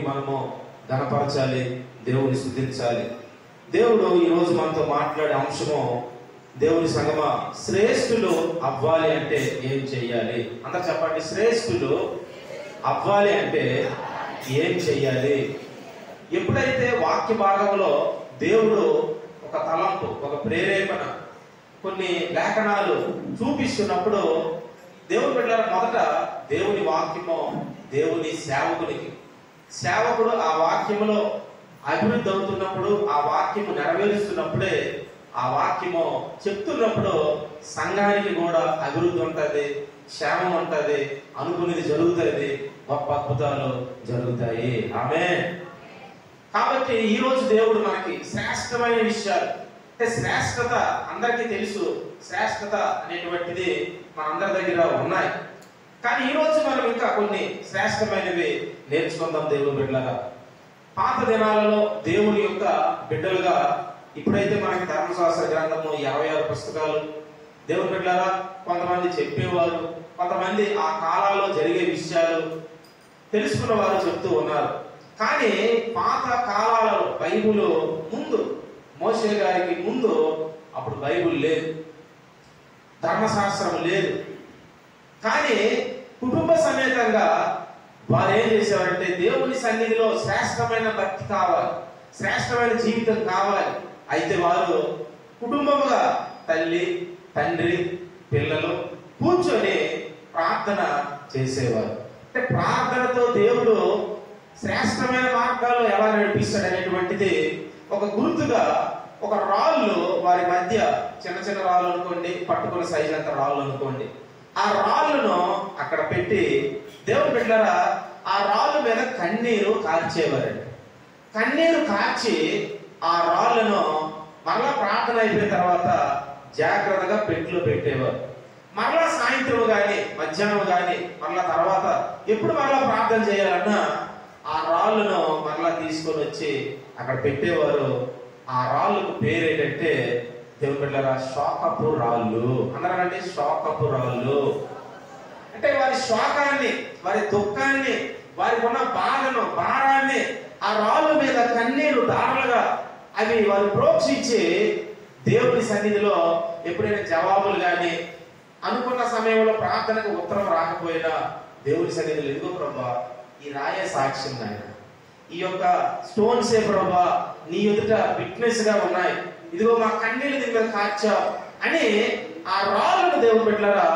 మనము ఘనపరచాలి, దేవుని స్తుతించాలి. దేవుడు ఈరోజు మనతో మాట్లాడే అంశము, దేవుని సంగమా, శ్రేష్ఠులు అవ్వాలి అంటే ఏం చెయ్యాలి? అందరు చెప్పండి, శ్రేష్ఠులు అవ్వాలి అంటే ఏం చెయ్యాలి? ఎప్పుడైతే వాక్య భాగంలో దేవుడు ఒక తలంపు, ఒక ప్రేరేపణ, కొన్ని లేఖనాలు చూపిస్తున్నప్పుడు దేవుని బిడ్డల మొదట దేవుని వాక్యము దేవుని సేవకుడు ఆ వాక్యములో అభివృద్ధి అవుతున్నప్పుడు, ఆ వాక్యము నెరవేరుస్తున్నప్పుడే, ఆ వాక్యము చెప్తున్నప్పుడు సంఘానికి కూడా అభివృద్ధి ఉంటది, క్షేమం ఉంటది, అనుకునేది జరుగుతుంది, గొప్ప అద్భుతాలు జరుగుతాయి. ఆమేన్. కాబట్టి ఈ రోజు దేవుడు మనకి శ్రేష్టమైన విషయాలు, అంటే శ్రేష్టత అందరికీ తెలుసు, శ్రేష్టత అనేటువంటిది మనందరి దగ్గర ఉన్నాయి. కానీ ఈ రోజు మనం ఇంకా కొన్ని శ్రేష్టమైనవి నేర్చుకుందాం దేవుని బిడ్డలుగా. పాత దినాలలో దేవుని యొక్క బిడ్డలుగా ఇప్పుడైతే మనకి ధర్మశాస్త్ర గ్రంథము 56 పుస్తకాలు, దేవుని బిడ్డలుగా కొంతమంది చెప్పేవారు, కొంతమంది ఆ కాలాల్లో జరిగే విషయాలు తెలుసుకున్న వారు చెప్తూ ఉన్నారు. కానీ పాత కాలాలలో బైబిల్ ముందు, మోషే గారికి ముందు అప్పుడు బైబిల్ లేదు, ధర్మశాస్త్రం లేదు. కానీ కుటుంబ సమేతంగా వారు ఏం చేసేవారంటే, దేవుని సన్నిధిలో శ్రేష్టమైన భక్తి కావాలి, శ్రేష్టమైన జీవితం కావాలి. అయితే వారు కుటుంబముగా తల్లి, తండ్రి, పిల్లలు కూర్చొని ప్రార్థన చేసేవారు. అంటే ప్రార్థనతో దేవుడు శ్రేష్టమైన మార్గాలు ఎలా నడిపిస్తాడు అనేటువంటిది ఒక గుర్తుగా, ఒక రాళ్ళు వారి మధ్య, చిన్న చిన్న రాళ్ళు అనుకోండి, పట్టుకున్న సైజు అంత రాళ్ళు అనుకోండి, ఆ రాళ్ళను అక్కడ పెట్టి దేవుని బిడ్డలారా ఆ రాళ్ళ మీద కన్నీరు కార్చేవారండి. కన్నీరు కార్చి ఆ రాళ్ళను మరలా ప్రార్థన అయిపోయిన తర్వాత జాగ్రత్తగా పెట్టెలో పెట్టేవారు. మరలా సాయంత్రం గాని మధ్యాహ్నం గాని మరలా తర్వాత ఎప్పుడు మరలా ప్రార్థన చేయాలన్నా ఆ రాళ్ళను మరలా తీసుకొని వచ్చి అక్కడ పెట్టేవారు. ఆ రాళ్ళకు పేరు ఏంటంటే దేవుని బిడ్డలారా శోకపు రాళ్ళు అన్నారండి. శోకపు రాళ్ళు అంటే వారి శోకాన్ని, వారి దుఃఖాన్ని, వారికి ఉన్న బాధను, భారాన్ని ఆ రాళ్ళ మీద కన్నీరు దారులుగా అవి వారు ప్రోక్షించి దేవుని సన్నిధిలో ఎప్పుడైనా జవాబులు కానీ, అనుకున్న సమయంలో ప్రార్థనకు ఉత్తరం రాకపోయినా దేవుని సన్నిధిలో, ఇదిగో ప్రభా ఈ రాయే సాక్ష్యం నాయన, ఈ యొక్క స్టోన్సే ప్రభా నీ ఎదుట విట్నెస్ గా ఉన్నాయి, ఇదిగో మా కన్నీళ్ళు దీని మీద కార్చావు అని ఆ రాళ్ళను దేవుని బిడ్డలారా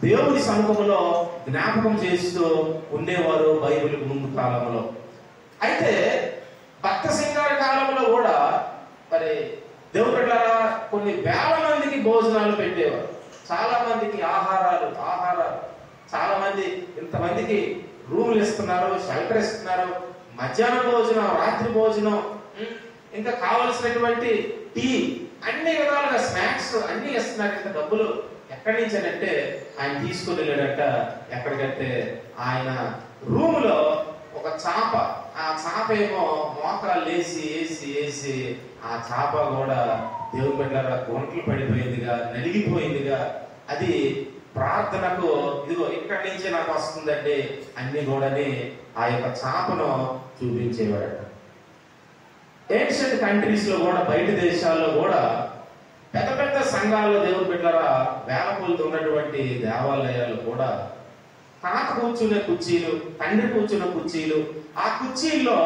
దేవుని సముఖంలో జ్ఞాపకం చేస్తూ ఉండేవారు బైబిల్ ముందు కాలంలో. అయితే భక్త సింగార కాలంలో కూడా మరి దేవుని బిడ్డలారా కొన్ని వేల మందికి భోజనాలు పెట్టేవారు, చాలా మందికి ఆహారాలు, చాలా మంది, ఇంతమందికి రూములు ఇస్తున్నారు, షెల్టర్ ఇస్తున్నారు, మధ్యాహ్నం భోజనం, రాత్రి భోజనం, ఇంకా కావలసినటువంటి టీ, అన్ని విధాలుగా స్నాక్స్ అన్ని ఇస్తున్నారు. ఇంత డబ్బులు ఎక్కడి నుంచి అంటే ఆయన తీసుకుని వెళ్ళాడట. ఎక్కడికంటే ఆయన రూమ్ లో ఒక చాప, ఆ చాప ఏమో మోకాలు వేసి ఆ చాప కూడా దేవుని బిడ్డలారా గుంటలు పడిపోయిందిగా, నలిగిపోయిందిగా. అది ప్రార్థనకు, ఇదిగో ఇక్కడి నుంచి నాకు వస్తుందండి అన్ని కూడాని ఆ యొక్క చాపను చూపించేవాడట. ఏన్షియంట్ కంట్రీస్ లో కూడా, బయట దేశాల్లో కూడా పెద్ద పెద్ద సంఘాల్లో దేవుని బిడ్డలారా వేల కొలది ఉన్నటువంటి దేవాలయాలు కూడా తాత కూర్చునే కుర్చీలు, తండ్రి కూర్చున్న కుర్చీలు, ఆ కుర్చీల్లో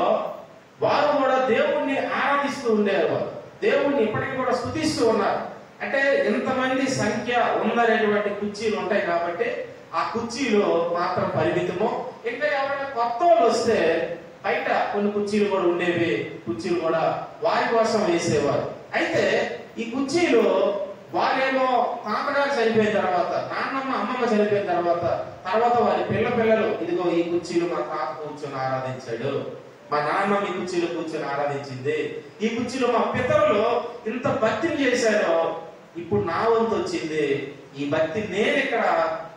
వారు కూడా దేవుణ్ణి ఆరాధిస్తూ ఉండేవారు, దేవుణ్ణి ఇప్పటికీ కూడా స్తుతిస్తూ ఉన్నారు. అంటే ఇంతమంది సంఖ్య ఉన్నటువంటి కుర్చీలు ఉంటాయి కాబట్టి ఆ కుర్చీలు మాత్రం పరిమితము. ఇంకా ఎవరైనా కొత్త వాళ్ళు వస్తే బయట కొన్ని కుర్చీలు కూడా ఉండేవి, కుర్చీలు కూడా వారి కోసం వేసేవారు. అయితే ఈ కుర్చీలు వారేమో తాతగారు చనిపోయిన తర్వాత, నాన్నమ్మ అమ్మమ్మ చనిపోయిన తర్వాత వారి పిల్లలు, ఇదిగో ఈ కుర్చీలు మా తాత కూర్చొని ఆరాధించాడు, మా నాన్నమ్మ ఈ కుర్చీలో కూర్చొని ఆరాధించింది, ఈ కుర్చీలో మా పితరులు ఇంత భక్తిని చేశారో ఇప్పుడు నా వంతు వచ్చింది, ఈ భక్తి నేను ఇక్కడ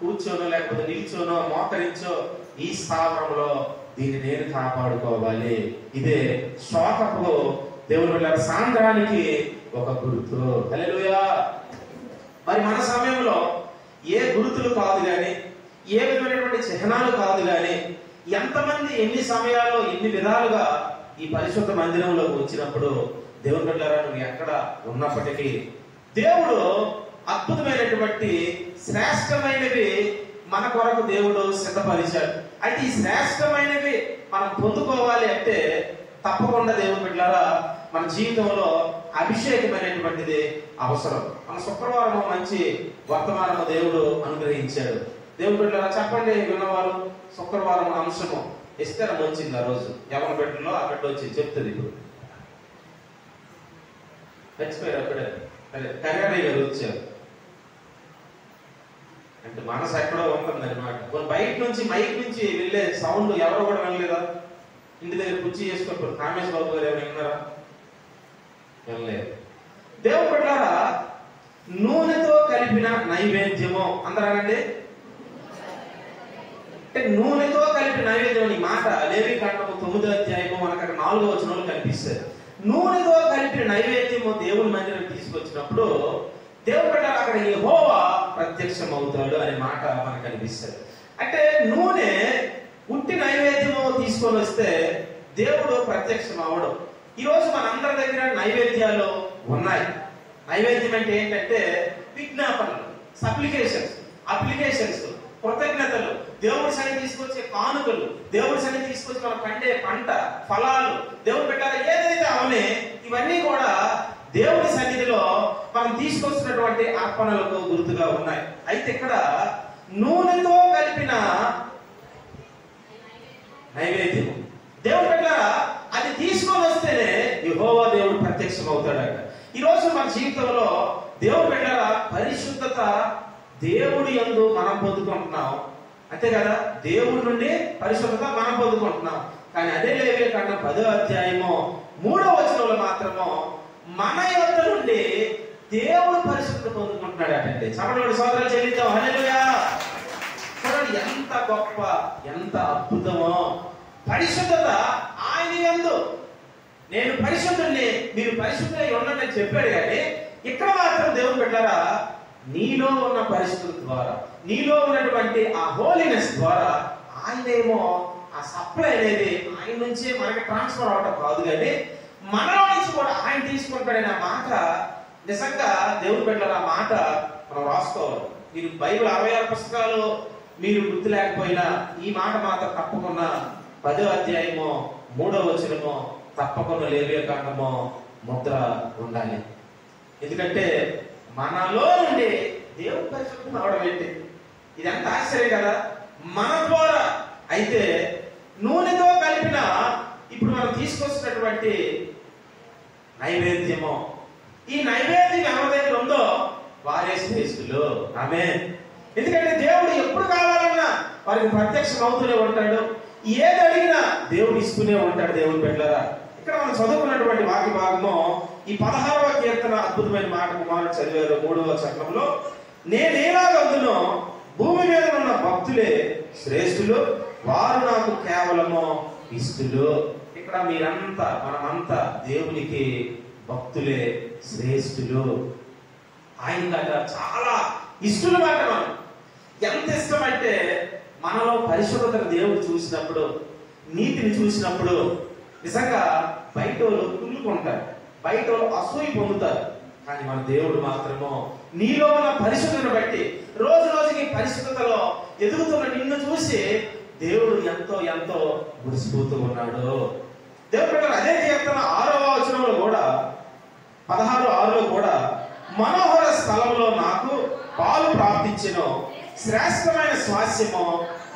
కూర్చోనో లేకపోతే నిల్చోనో మోకరించో ఈ స్థావరంలో దీన్ని నేను కాపాడుకోవాలి. ఇదే శోకపు దేవుని బిడ్డల సాంద్రానికి ఒక గుర్తు. హల్లెలూయా. మరి మన సమయంలో ఏ గుర్తులు కాదు గాని, ఏ విధమైనటువంటి చిహ్నాలు కాదు గాని, ఎంతమంది ఎన్ని సమయాల్లో ఎన్ని విధాలుగా ఈ పరిశుద్ధ మందిరంలోకి వచ్చినప్పుడు దేవుని బిడ్డలారా నువ్వు ఎక్కడ ఉన్నప్పటికీ దేవుడు అద్భుతమైనటువంటి శ్రేష్టమైనవి మన కొరకు దేవుడు సిద్ధపరిచాడు. అయితే ఈ శ్రేష్టమైనవి మనం పొందుకోవాలి అంటే తప్పకుండా దేవుని బిడ్డలారా మన జీవితంలో అభిషేకమైనటువంటిది అవసరం. మన శుక్రవారం మంచి వర్తమానము దేవుడు అనుగ్రహించాడు. దేవుని బిడ్డలారా చెప్పండి విన్నవారు, శుక్రవారం అంశము ఎస్తేర వచ్చింది. ఆ రోజు యవన బిడ్డలో ఆ బిడ్డ వచ్చి చెప్తుంది. ఇప్పుడు మర్చిపోయారు అక్కడే కళ్యాణి గారు వచ్చారు అంటే మనసు ఎక్కడో ఉంటుంది అనమాట. బయట నుంచి మైక్ నుంచి వెళ్ళే సౌండ్ ఎవరు కూడా వినలేదా? ఇంటి దగ్గర కుర్చీ చేసుకుంటారు. కామేశ్వర బాబు గారు ఏమైనా విన్నారా? వినలేదు. దేవుని బిడ్డలారా నూనెతో కలిపిన నైవేద్యము అందరానండి. అంటే నూనెతో కలిపిన నైవేద్యం ఈ మాట లేవికాండము 9వ అధ్యాయము మనకు అక్కడ 4వ వచనంలో కనిపిస్తుంది. నూనెతో కలిపిన నైవేద్యము దేవుని మందిరం తీసుకొచ్చినప్పుడు దేవుని బిడ్డలారా అక్కడ యెహోవా ప్రత్యక్షం అవుతాడు అనే మాట మనకు కనిపిస్తుంది. అంటే నూనె ఉట్టి నైవేద్యము తీసుకొని వస్తే దేవుడు ప్రత్యక్షం అవడం. ఈరోజు మనందరి దగ్గర నైవేద్యాలు ఉన్నాయి. నైవేద్యం అంటే ఏంటంటే విజ్ఞాపనలు, అప్లికేషన్స్, కృతజ్ఞతలు, దేవుడి సన్ని తీసుకొచ్చే కానుకలు, దేవుడి సన్ని తీసుకొచ్చి మనం పండే పంట, ఫలాలు, దేవుడు పెట్టాలి ఏదైతే అవనే ఇవన్నీ కూడా దేవుడి సన్నిధిలో మనం తీసుకొస్తున్నటువంటి అర్పణలకు గుర్తుగా ఉన్నాయి. అయితే ఇక్కడ నూనెతో కలిపిన నైవేద్యం దేవుడు పెట్టారా అది తీసుకొని వస్తేనే యెహోవా దేవుడు ప్రత్యక్షం అవుతాడట. ఈరోజు మన జీవితంలో దేవుడు పెట్టారా పరిశుద్ధత దేవుడి యందు మనం పొందుకుంటున్నాం అంతే కదా. దేవుడి నుండి పరిశుద్ధత మనం పొందుకుంటున్నాం. కానీ అదే లేవియకాండం 10వ అధ్యాయము 3వ వచనంలో మాత్రము మన యొద్ద నుండి దేవుడు పరిశుద్ధత పొందుకుంటున్నాడు అంటే చమటోడి సోదరులు చెల్లిద్దాం హల్లెలూయా. చూడండి ఎంత గొప్ప ఎంత అద్భుతమో. పరిశుద్ధత ఆయన యందు నేను పరిశుద్ధుని మీరు పరిశుద్ధులై ఉండండి అని చెప్పాడు. కానీ ఇక్కడ మాత్రం దేవుడు పెట్టారా నీలో ఉన్న పరిశుద్ధత ద్వారా నీలో ఉన్నటువంటి ఆ హోలీనెస్ ద్వారా ఆయనేమో ఆ సప్లై అనేది ఆయన నుంచే మనకి ట్రాన్స్ఫర్ అవడం కాదు కానీ మనలో నుంచి కూడా ఆయన తీసుకుంటాడనే మాట నిజంగా దేవుడు పెట్టారు. ఆ మాట మనం రాసుకోవాలి. మీరు బైబిల్ 66 పుస్తకాలు మీరు గుర్తు లేకపోయినా ఈ మాట మాత్రం తప్పకుండా 10వ అధ్యాయము 3వ వచనము తప్పకుండా లేవియకాండము ముద్ర ఉండాలి. ఎందుకంటే మనలో నుండి దేవుడు పరిశుద్ధం అవడం ఏంటి ఇది ఎంత ఆశ్చర్యం కదా. మన ద్వారా అయితే నూనెతో కలిపిన ఇప్పుడు మనం తీసుకొస్తున్నటువంటి నైవేద్యము ఈ నైవేద్యం ఎవరి దగ్గర ఉందో వారే శ్రేష్ఠులు. ఆమేన్. ఎందుకంటే దేవుడు ఎప్పుడు కావాలన్నా వారికి ప్రత్యక్షం అవుతూనే ఉంటాడు. ఏది అడిగినా దేవుడు ఇస్తూనే ఉంటాడు. దేవుని బిడ్డలారా ఇక్కడ మనం చదువుకున్నటువంటి వాక్య భాగము ఈ 16వ కీర్తన అద్భుతమైన మాట కుమారుడు చదివారు 3వ చరణంలో నేనేలాగా అందునో భూమి మీద ఉన్న భక్తులే శ్రేష్ఠులు వారు నాకు కేవలము ఇష్టులు. ఇక్కడ మీరంతా మనమంతా దేవునికి భక్తులే శ్రేష్ఠులు. ఆయన దగ్గర చాలా ఇష్టలు మాట. మనం ఎంత ఇష్టం అంటే మనలో పరిశుభ్రతను దేవుడు చూసినప్పుడు నీతిని చూసినప్పుడు నిజంగా బయట వాళ్ళు కుళ్ళుకుంటారు, బయట వాళ్ళు అసూయ పొందుతారు. కానీ మన దేవుడు మాత్రము నీలో ఉన్న పరిశుద్ధతను బట్టి రోజు రోజుకి పరిశుద్ధతలో ఎదుగుతున్న నిన్ను చూసి దేవుడు ఎంతో ఎంతో మురిసిపోతూ ఉన్నాడు. దేవుడు అదే కీర్తన 6వ వచనంలో కూడా 16:6లో కూడా మనోహర స్థలంలో నాకు పాలు ప్రాప్తించెను శ్రేష్టమైన స్వాస్యము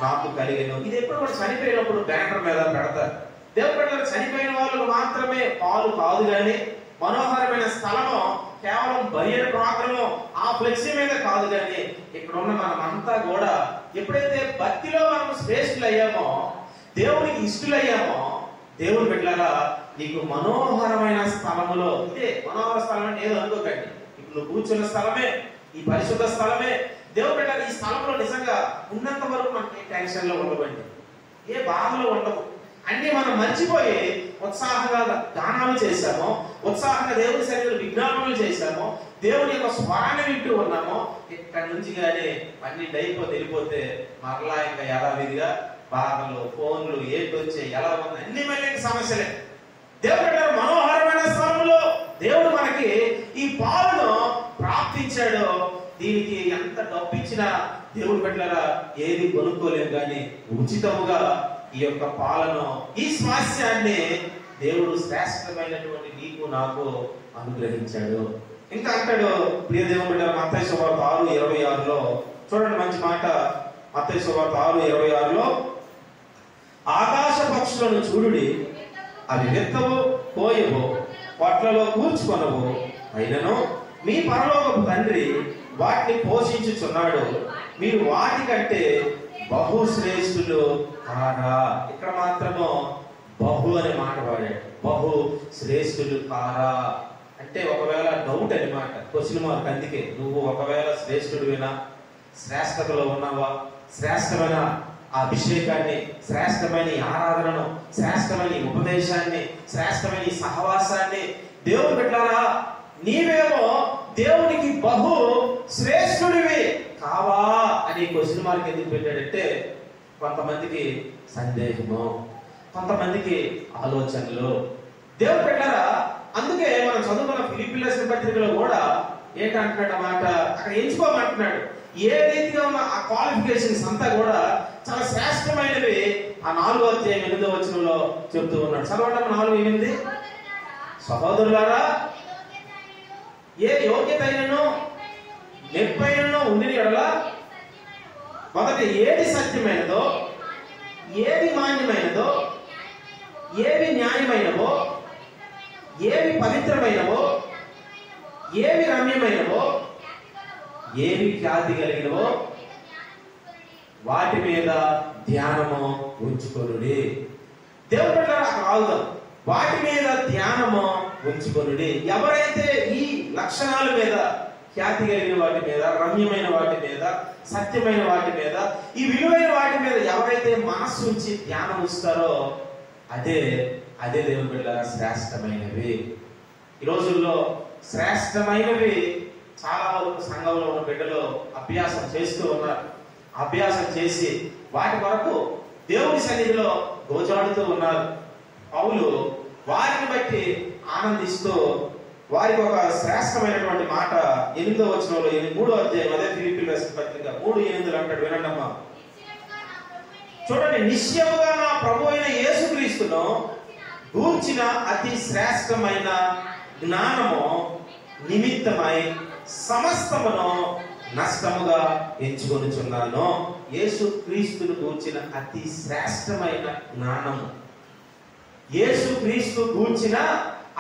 నాకు కలిగెను. ఇది ఎప్పుడు కూడా చనిపోయినప్పుడు బ్యానర్ మీద పెడతారు. దేవుడు చనిపోయిన వాళ్ళకు మాత్రమే పాలు కాదు కానీ మనోహరమైన స్థలము కేవలం బరియర్ ప్రాంతంలో ఆ ఫ్లెక్సీ మీద కాదు కానీ ఇక్కడ ఉన్న మనమంతా కూడా ఎప్పుడైతే భక్తిలో మనం శ్రేష్ఠులయ్యామో దేవునికి ఇష్టలయ్యామో దేవుని బిడ్డలారా నీకు మనోహరమైన స్థలములో ఇదే మనోహర స్థలం అంటే ఏదో అనుకోకండి. ఇప్పుడు నువ్వు కూర్చున్న స్థలమే ఈ పరిశుద్ధ స్థలమే. దేవుని బిడ్డలారా ఈ స్థలంలో నిజంగా ఉన్నంత వరకు మనకి ఏ టెన్షన్ లో ఉండవండి, ఏ బాధలో ఉండవు. అన్ని మనం మర్చిపోయి ఉత్సాహంగా గానాలు చేశాము, ఉత్సాహంగా దేవుని సన్నిధిలో విజ్ఞాపనలు చేశాము, దేవుని యొక్క స్వరాన్ని వింటూ ఉన్నాము. ఇక్కడ నుంచి కానీ 12 అయిపోతే వెళ్ళిపోతే మరలా ఇంకా యథావిధిగా బాధలు, ఫోన్లు, ఏంటి వచ్చాయి, ఎలా ఉంది, అన్ని మళ్ళీ సమస్యలే. దేవుడు మనోహరమైన స్థలంలో దేవుడు మనకి ఈ పాలను ప్రాప్తించాడు. దీనికి ఎంత డబ్బు ఇచ్చినా దేవుడు పెట్టారా ఏది కొనుక్కోలేము, కానీ ఉచితముగా ఈ యొక్క పాలను, ఈ స్వాస్యాన్ని దేవుడు శ్రేష్టమైనటువంటి నీకు నాకు అనుగ్రహించాడు. ఇంకా అంటాడు ప్రియ దేవుడు మత్తయి సువార్త 6:26లో చూడండి మంచి మాట. మత్తయి సువార్త 6:26లో ఆకాశ పక్షులను చూడుడి, అవి విత్తవు, కోయవు, పొట్లలో కూర్చుకొనవు, అయినను మీ పరలోకపు తండ్రి వాటిని పోషించుచున్నాడు, మీరు వాటికంటే బహు శ్రేష్ఠులు కారా. ఇక్కడ మాత్రము బహు అనే మాట వాడాడు. బహు శ్రేష్ఠులు కారా అంటే ఒకవేళ డౌట్ అనమాట, క్వశ్చన్ మార్క్. అందుకే నువ్వు ఒకవేళ శ్రేష్ఠుడివినా, శ్రేష్టతలో ఉన్నావా, శ్రేష్టమైన ఆ అభిషేకాన్ని, శ్రేష్టమైన ఆరాధనను, శ్రేష్టమైన ఉపదేశాన్ని, శ్రేష్టమైన సహవాసాన్ని దేవుడు పెట్టారా, నీవేమో దేవునికి బహు శ్రేష్ఠుడివి కావా అని క్వశ్చన్ మార్క్ ఎందుకు పెట్టాడంటే కొంతమందికి సందేహము, కొంతమందికి ఆలోచనలు. దేవుడు పెట్టారా. అందుకే మనం చదువుకున్న ఫిలిప్పీయుల పత్రికలో కూడా ఏంటంటున్నాడు అన్నమాట, అక్కడ ఎంచుకోమంటున్నాడు. ఏ రీతిగా ఉన్న ఆ క్వాలిఫికేషన్స్ అంతా కూడా చాలా శ్రేష్టమైనవి ఆ 4వ అధ్యాయం 8వ వచనంలో చెప్తూ ఉన్నాడు. చదవండి 4:8. సహోదరులారా, ఏ యోగ్యత అయినను మెప్పైనను ఉండిన యెడల మొదట ఏది సత్యమైనదో, ఏది మాన్యమైనదో, ఏవి న్యాయమైనవో, ఏవి పవిత్రమైనవో, ఏవి రమ్యమైనవో, ఏవి ఖ్యాతి కలిగినవో వాటి మీద ధ్యానము ఉంచుకొనుడి. దేవుడు అక్కడ ఆగుదాం. వాటి మీద ధ్యానము ఉంచుకొనుడి. ఎవరైతే ఈ లక్షణాల మీద, ఖ్యాతి కలిగిన వాటి మీద, రమ్యమైన వాటి మీద, సత్యమైన వాటి మీద, ఈ విలువైన వాటి మీద ఎవరైతే మనస్సు ఉంచి ధ్యానం ఉంచుతారో అదే దేవుని బిడ్డలారా శ్రేష్టమైనవి. ఈ రోజుల్లో శ్రేష్టమైనవి చాలా వరకు సంఘంలో ఉన్న బిడ్డలు అభ్యాసం చేస్తూ ఉన్నారు. అభ్యాసం చేసి వాటి వరకు దేవుని సన్నిధిలో గోజాడుతూ ఉన్నారు. పౌలు వారిని బట్టి ఆనందిస్తూ వారికి ఒక శ్రేష్టమైనటువంటి మాట 8వ వచనంలో 3వ అధ్యాయం అదే ఫిలిప్పీయుల పత్రిక 3:8 అంటాడు. వినండమ్మా, చూడండి. నిశ్చయముగా నా ప్రభు అయిన యేసుక్రీస్తును గూర్చిన అతి శ్రేష్టమైన జ్ఞానము నిమిత్తమై సమస్తమును నష్టముగా ఎంచుకొనుచున్నాను. యేసుక్రీస్తును గూర్చిన అతి శ్రేష్టమైన జ్ఞానము, యేసుక్రీస్తు గూర్చిన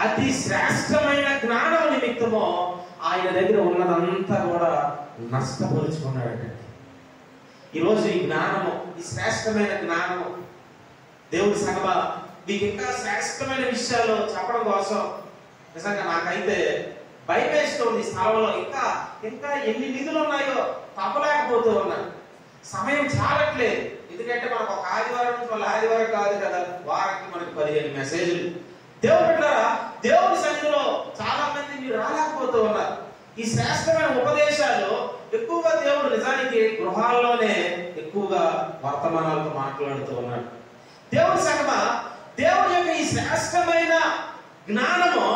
అతి శ్రేష్టమైన జ్ఞానము నిమిత్తము ఆయన దగ్గర ఉన్నదంతా కూడా నష్టపరుచుకున్నాడు. ఈరోజు ఈ జ్ఞానము, ఈ శ్రేష్టమైన జ్ఞానము దేవుడి సంగమా మీకు ఇంకా శ్రేష్టమైన విషయాలు చెప్పడం కోసం నిజంగా నాకైతే భయమేస్తుంది. ఈ స్థలంలో ఇంకా ఇంకా ఎన్ని నిధులు ఉన్నాయో తప్పలేకపోతూ ఉన్నాను. సమయం చాలట్లేదు. ఎందుకంటే మనకు ఒక ఆదివారం నుంచి మళ్ళీ ఆదివారం కాదు కదా, వారానికి మనకి 15 మెసేజ్లు. దేవుడు బిడ్డలారా, దేవుడి సన్నిధిలో చాలా మంది మీరు రాలేకపోతూ ఉన్నారు. ఈ శ్రేష్టమైన ఉపదేశాలు ఎక్కువగా దేవుడు నిజానికి గృహాల్లోనే ఎక్కువగా వర్తమానాలతో మాట్లాడుతూ ఉన్నాడు. దేవుడి సంగమా దేవుడి యొక్క ఈ శ్రేష్టమైన జ్ఞానము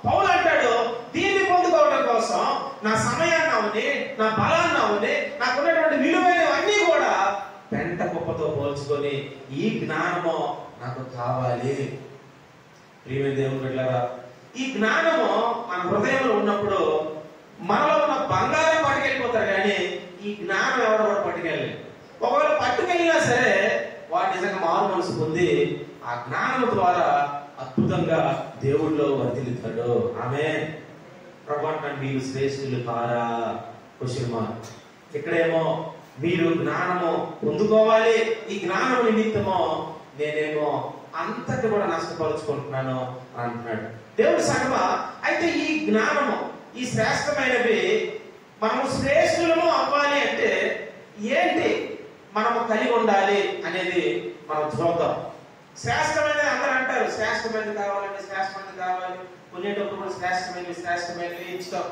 పౌలు అంటాడు, దీన్ని పొందుకోవడం కోసం నా సమయాన్ని అవుని, నా బలాన్ని అవుని, నాకున్నటువంటి విలువైనవన్నీ కూడా పెంట కుప్పతో పోల్చుకొని ఈ జ్ఞానము నాకు కావాలి. ప్రియమైన దేవుని బిడ్డలారా, ఈ జ్ఞానము మన హృదయంలో ఉన్నప్పుడు మనలో ఉన్న బంగారం పట్టుకెళ్ళిపోతారు, కానీ ఈ జ్ఞానం ఎవరు కూడా పట్టుకెళ్ళలేదు. ఒకవేళ పట్టుకెళ్ళినా సరే వాడు నిజంగా మారు మనసు పొంది ఆ జ్ఞానం ద్వారా అద్భుతంగా దేవుళ్ళో వర్తిల్లుతాడు. ఆమేన్. ప్రభువా మీరు శ్రేష్ఠులు కారా? Question mark. ఇక్కడేమో మీరు జ్ఞానము పొందుకోవాలి, ఈ జ్ఞానం నిమిత్తమో నేనేమో అంతటి కూడా నష్టపరుచుకుంటున్నాను అంటున్నాడు దేవుడి సంగమా. అయితే ఈ జ్ఞానము, ఈ శ్రేష్టమైనవి మనము శ్రేష్ఠులము అవ్వాలి అంటే ఏంటి మనము కలిగి ఉండాలి అనేది మనం చూద్దాం. శ్రేష్టమైనది అందరూ అంటారు, శ్రేష్టమైనది కావాలంటే శ్రేష్టమైనది కావాలి. కొనేటప్పుడు కూడా శ్రేష్టమైనవి ఇస్తాం.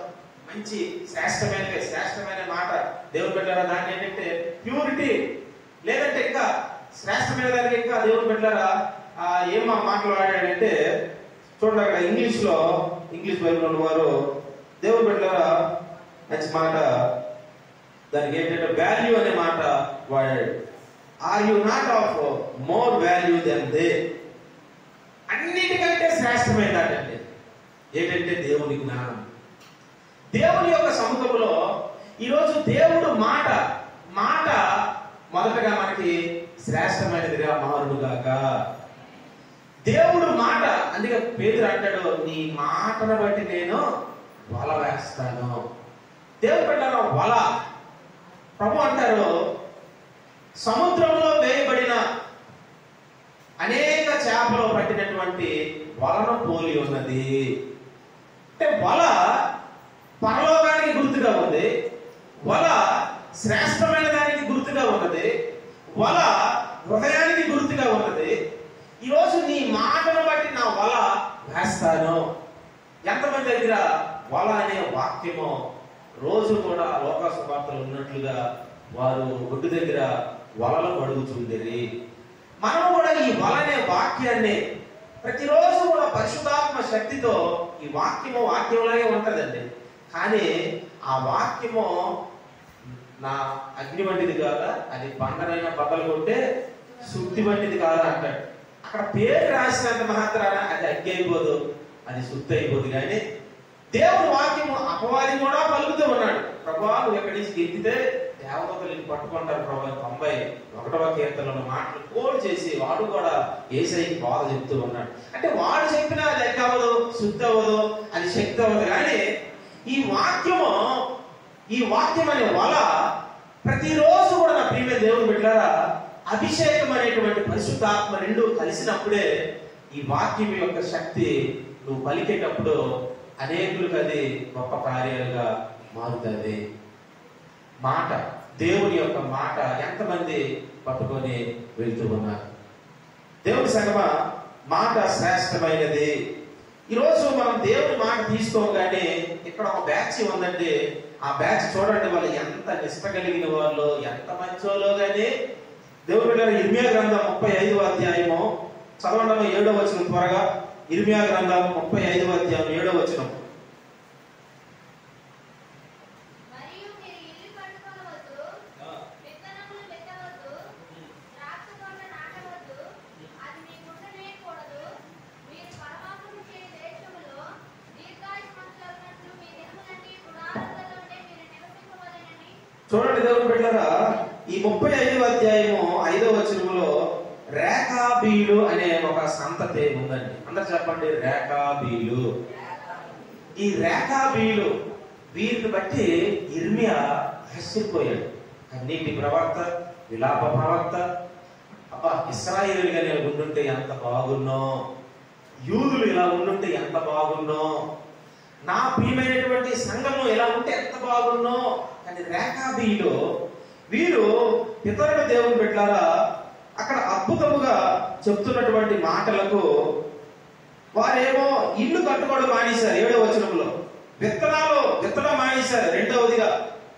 మంచి శ్రేష్టమైన మాట దేవుడు పెట్టారా, దాన్ని ఏంటంటే ప్యూరిటీ, లేదంటే ఇంకా శ్రేష్టమైన దానికి ఇంకా దేవుని బిడ్డలారా ఏం మాట్లాడాడంటే చూడండి, అక్కడ ఇంగ్లీష్ బైబిల్ ఉన్నవారు దేవుని బిడ్డలారా మంచి మాట, దానికి ఏంటంటే వాల్యూ అనే మాట వాడాడు. Are you not of more value than they? అన్నిటికంటే శ్రేష్టమైనదండి ఏంటంటే దేవుని జ్ఞానం. దేవుని యొక్క సముఖంలో ఈరోజు దేవుడు మాట మొదటగా మనకి శ్రేష్టమైనదిగా మారునుగాక. దేవుడు మాట, అందుకే పేతురు అంటాడు, నీ మాటను బట్టి నేను వల వేస్తాను. దేవుడు పెట్టాను వల. ప్రభు అంటారు, సముద్రంలో వేయబడిన అనేక చేపలు పట్టినటువంటి వలను పోలి ఉన్నది. అంటే వల పరలోకానికి గుర్తుగా ఉంది, వల శ్రేష్టమైన దానికి గుర్తుగా ఉన్నది, వల హృదయానికి గుర్తుగా ఉన్నది. ఈరోజు నీ మాటను బట్టి నా వల వేస్తాను. ఎంతమంది దగ్గర వల అనే వాక్యము రోజు కూడా లోక సువార్తలు ఉన్నట్లుగా వారు ఒడ్డు దగ్గర వలలు అడుగుతుండేది. మనం కూడా ఈ వల అనే వాక్యాన్ని ప్రతిరోజు కూడా పరిశుద్ధాత్మ శక్తితో ఈ వాక్యంలాగే ఉంటదండి. కానీ ఆ వాక్యము నా అగ్ని వంటిది కాదా, అది బండనైనా బద్దలు కొట్టే శుద్ధి వంటిది కాదా అంటాడు. అక్కడ పేరు రాసినంత మాత్రాన అది అగ్గి అయిపోదు, అది శుద్ధి అయిపోదు. కానీ దేవుని వాక్యము అపవాది కూడా పలుకుతూ ఉన్నాడు. ప్రభువా నువ్వు ఎక్కడి నుంచి గెలిపితే దేవతలు పట్టుకుంటారు ప్రభు. 91వ కీర్తనలో మాటలు కోడ్ చేసి వాడు కూడా యేసయ్యకి బాధ చెప్తూ ఉన్నాడు. అంటే వాడు చెప్పినా అది అగ్గి అవ్వదు, శుద్ధి అవ్వదు, అది శక్తి అవ్వదు. కానీ ఈ వాక్యం అనే వల ప్రతిరోజు కూడా నా ప్రియమైన దేవుని బిడ్డలారా అభిషేకం అనేటువంటి పరిశుద్ధాత్మ రెండు కలిసినప్పుడే ఈ వాక్యం యొక్క శక్తి నువ్వు పలికేటప్పుడు అనేకులకు అది గొప్ప కార్యాలుగా మారుతుంది. మాట, దేవుని యొక్క మాట ఎంతమంది పట్టుకొని వెళ్తూ ఉన్నారు? దేవుని సంగమ మాట శ్రేష్టమైనది. ఈరోజు మనం దేవుని మాట తీసుకోగానే ఇక్కడ ఒక బ్యాచ్ ఉందండి. ఆ బ్యాచ్ చూడండి, వాళ్ళు ఎంత నిష్ట కలిగిన వాళ్ళు, ఎంత మంచోలో. కానీ దేవుని ఇర్మియా గ్రంథం 35వ అధ్యాయము చదవడం 7వ వచనం త్వరగా. ఇర్మియా గ్రంథం 35వ అధ్యాయం 7వ వచనం. చూడండి దేవుని బిడ్డలారా, ఈ 35వ అధ్యాయము 5వ వచనములో రేఖాబీలు అనే ఒక సంతతి ఉందండి. అందరు చెప్పండి, రేఖాబీలు. ఈ రేఖాబీలు వీరిని బట్టి ఇర్మియా ఆశ్చర్యపోయాడు. కన్నీటి ప్రవక్త, విలాప ప్రవక్త. అబ్బా, ఇశ్రాయేలుగా నేను ఉండుంటే ఎంత బాగున్నో, యూదులు ఇలా ఉండుంటే ఎంత బాగున్నో, నా ప్రియమైనటువంటి సంఘంలో ఎలా ఉంటే ఎంత బాగున్నో. కానీ రేఖాబీలు వీరు ఇతరుల దేవుని బిడ్డలారా అక్కడ అద్భుతముగా చెప్తున్నటువంటి మాటలకు వారేమో ఇల్లు కట్టుకోవడం మానేశారు. 7వ వచనంలో విత్తనం మానేశారు. 2వదిగా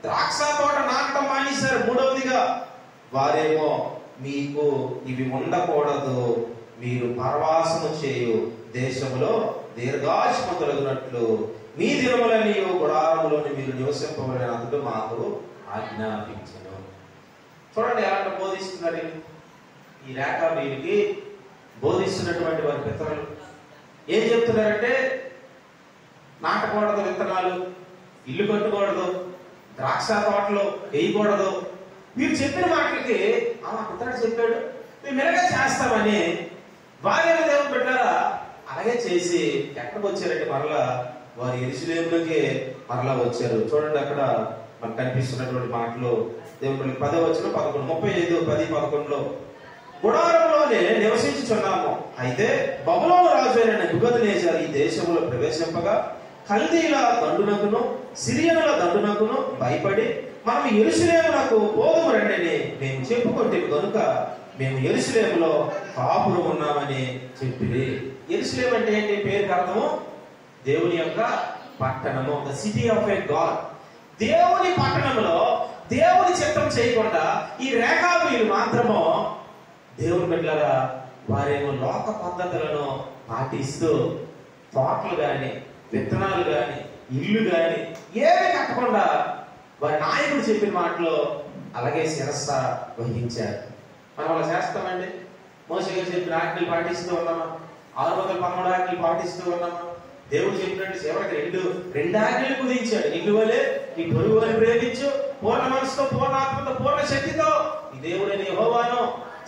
ద్రాక్ష తోట నాటడం మానేశారు. 3వదిగా వారేమో మీకు ఇవి ఉండకూడదు, మీరు పరవాసము చేయు దేశములో దీర్ఘాయుష్మంతులగునట్లు మీ దినములని గుడారములోని మీరు నివసింపవలని అందుకు మాకు ఆజ్ఞాపించను. చూడండి ఎలా బోధిస్తున్నారు ఈ రేఖాబీలుకి. బోధిస్తున్నటువంటి వారి పితరులు ఏం చెప్తున్నారంటే, నాటకూడదు విత్తనాలు, ఇల్లు కట్టుకూడదు, ద్రాక్ష తోటలు వేయకూడదు. మీరు చెప్పిన మాటలకి పితరుడు చెప్పాడు, మేము ఇలాగే చేస్తామని వారేమో దేవుని బిడ్డలారా అలాగే చేసి ఎక్కడికి వచ్చారంటే మరలా వారు యెరూషలేములోకి మరలా వచ్చారు. చూడండి అక్కడ మనకు కనిపిస్తున్నటువంటి మాటలు దేవుని 10వ వచనం 11, 35, 10, 11లో గుడారంలోనే నివసించుచున్నాము. అయితే బబులోను రాజు అయిన నెబుకద్నెజరు ఈ దేశంలో ప్రవేశింపగా కల్దీల దండునకును సిరియనుల దండునకును భయపడి మనం యెరూషలేమునకు పోదుము రండని మేము చెప్పుకుంటే కనుక మేము యెరూషలేములో కాపురం ఉన్నామని చెప్పింది. యెరూషలేం అంటే ఏంటి? పేరుకి అర్థము దేవుని యొక్క పట్టణము, the city of A God. దేవుని పట్టణంలో దేవుని చిత్తం చేయకుండా ఈ రేఖాబీలు మాత్రము దేవుని బిడ్డలారా, వారేమో లోక పద్ధతులను పాటిస్తూ తోటలు కానీ, విత్తనాలు కానీ, ఇల్లు కానీ ఏమీ కట్టకుండా వారి నాయకుడు చెప్పిన మాటలో అలాగే శిరస్స వహించారు. మనం అలా చేస్తామండి? మోషే గారు చెప్పిన ఆజ్ఞలు పాటిస్తూ ఉన్నామా? 613 ఆజ్ఞలు పాటిస్తూ ఉన్నామా? దేవుడు చెప్పినట్టు సేవలకు రెండు ఆజ్ఞలు కుదించాడు. నిన్ను వలె నీ పొరుగు వలె ప్రేమించు, పూర్ణ మనసుతో, పూర్ణ ఆత్మతో, పూర్ణ శక్తితో ఈ దేవుడైన యెహోవాను